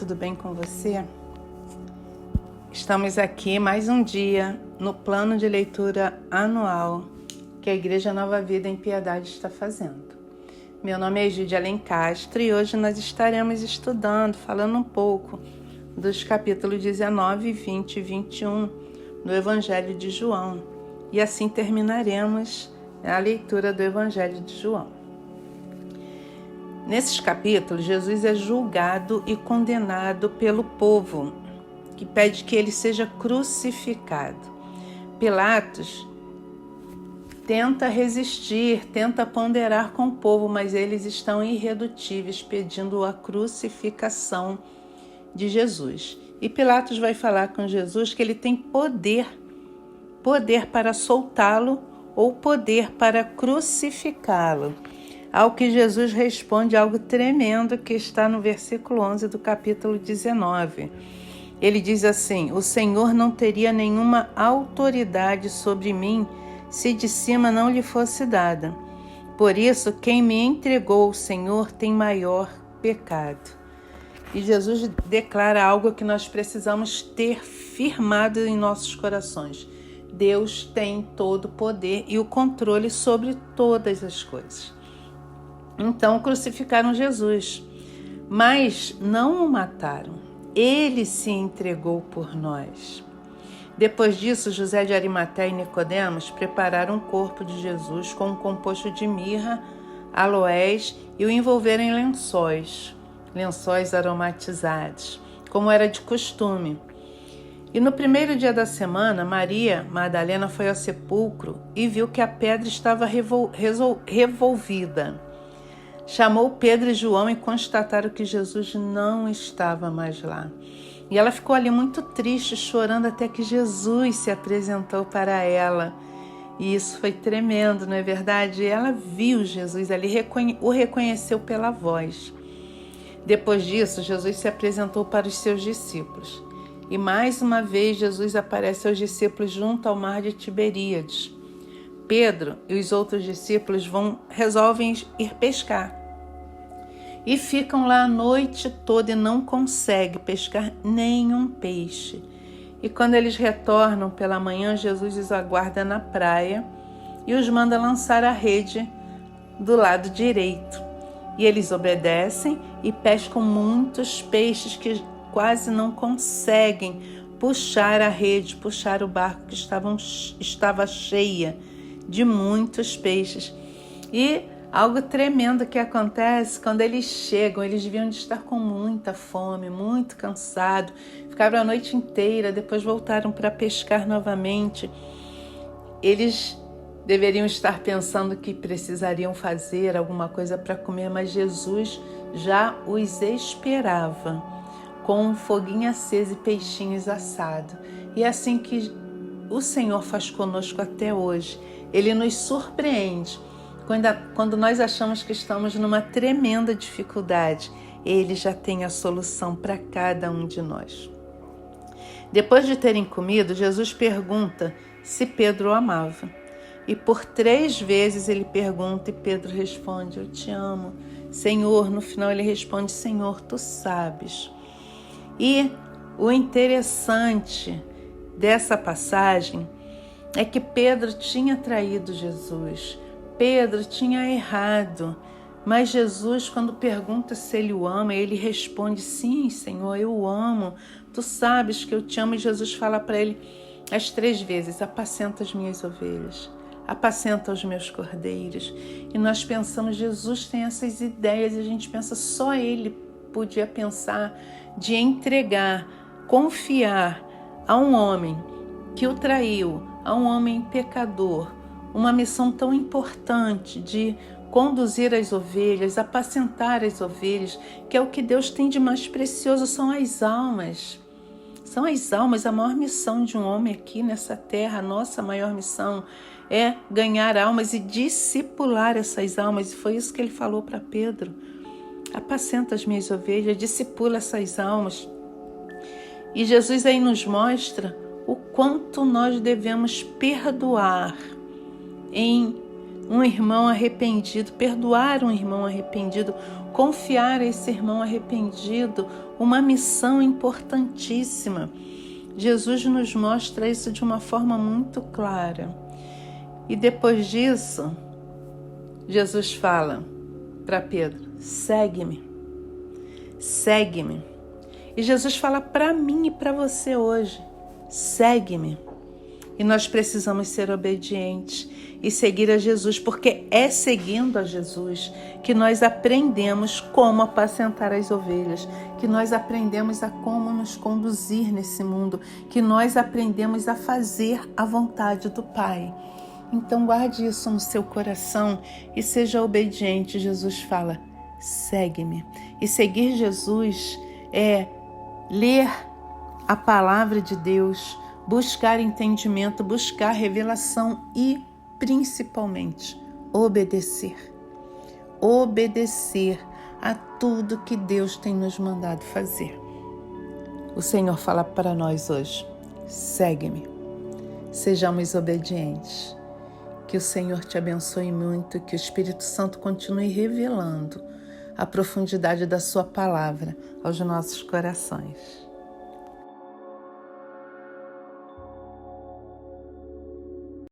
tudo bem com você? Estamos aqui mais um dia no plano de leitura anual que a Igreja Nova Vida em Piedade está fazendo. Meu nome é Egídia Alencastre e hoje nós estaremos estudando, falando um pouco dos capítulos 19, 20 e 21 do Evangelho de João. E assim terminaremos a leitura do Evangelho de João. Nesses capítulos, Jesus é julgado e condenado pelo povo, que pede que ele seja crucificado. Pilatos tenta resistir, tenta ponderar com o povo, mas eles estão irredutíveis, pedindo a crucificação de Jesus. E Pilatos vai falar com Jesus que ele tem poder para soltá-lo ou poder para crucificá-lo. Ao que Jesus responde algo tremendo que está no versículo 11 do capítulo 19. Ele diz assim: o Senhor não teria nenhuma autoridade sobre mim se de cima não lhe fosse dada. Por isso, quem me entregou ao Senhor tem maior pecado. E Jesus declara algo que nós precisamos ter firmado em nossos corações. Deus tem todo o poder e o controle sobre todas as coisas. Então crucificaram Jesus, mas não o mataram. Ele se entregou por nós. Depois disso, José de Arimateia e Nicodemos prepararam o corpo de Jesus com um composto de mirra, aloés e o envolveram em lençóis aromatizados, como era de costume. E no primeiro dia da semana, Maria Madalena foi ao sepulcro e viu que a pedra estava revolvida. Chamou Pedro e João e constataram que Jesus não estava mais lá. E ela ficou ali muito triste, chorando, até que Jesus se apresentou para ela. E isso foi tremendo, não é verdade? Ela viu Jesus ali, o reconheceu pela voz. Depois disso, Jesus se apresentou para os seus discípulos. E mais uma vez, Jesus aparece aos discípulos junto ao mar de Tiberíades. Pedro e os outros discípulos resolvem ir pescar. E ficam lá a noite toda e não conseguem pescar nenhum peixe. E quando eles retornam pela manhã, Jesus os aguarda na praia e os manda lançar a rede do lado direito. E eles obedecem e pescam muitos peixes que quase não conseguem puxar a rede, puxar o barco que estava cheia de muitos peixes. E algo tremendo que acontece quando eles chegam, eles deviam de estar com muita fome, muito cansados, ficaram a noite inteira, depois voltaram para pescar novamente. Eles deveriam estar pensando que precisariam fazer alguma coisa para comer, mas Jesus já os esperava, com um foguinho aceso e peixinhos assados. E é assim que o Senhor faz conosco até hoje. Ele nos surpreende. Quando nós achamos que estamos numa tremenda dificuldade, Ele já tem a solução para cada um de nós. Depois de terem comido, Jesus pergunta se Pedro o amava. E por 3 vezes ele pergunta e Pedro responde: eu te amo, Senhor. No final ele responde: Senhor, tu sabes. E o interessante dessa passagem é que Pedro tinha traído Jesus. Pedro tinha errado, mas Jesus, quando pergunta se ele o ama, ele responde: sim, Senhor, eu o amo, tu sabes que eu te amo. E Jesus fala para ele as 3 vezes: apacenta as minhas ovelhas, apacenta os meus cordeiros. E nós pensamos, Jesus tem essas ideias, e a gente pensa, só ele podia pensar de entregar, confiar a um homem que o traiu, a um homem pecador, uma missão tão importante de conduzir as ovelhas, apacentar as ovelhas, que é o que Deus tem de mais precioso, são as almas. São as almas. A maior missão de um homem aqui nessa terra, a nossa maior missão, é ganhar almas e discipular essas almas. E foi isso que ele falou para Pedro: apacenta as minhas ovelhas, discipula essas almas. E Jesus aí nos mostra o quanto nós devemos perdoar em um irmão arrependido, perdoar um irmão arrependido, confiar a esse irmão arrependido uma missão importantíssima. Jesus nos mostra isso de uma forma muito clara. E depois disso, Jesus fala para Pedro: segue-me, segue-me. E Jesus fala para mim e para você hoje: segue-me. E nós precisamos ser obedientes e seguir a Jesus, porque é seguindo a Jesus que nós aprendemos como apacentar as ovelhas, que nós aprendemos a como nos conduzir nesse mundo, que nós aprendemos a fazer a vontade do Pai. Então guarde isso no seu coração e seja obediente. Jesus fala: segue-me. E seguir Jesus é ler a palavra de Deus, buscar entendimento, buscar revelação e, principalmente, obedecer. Obedecer a tudo que Deus tem nos mandado fazer. O Senhor fala para nós hoje: segue-me. Sejamos obedientes. Que o Senhor te abençoe muito, que o Espírito Santo continue revelando a profundidade da sua palavra aos nossos corações.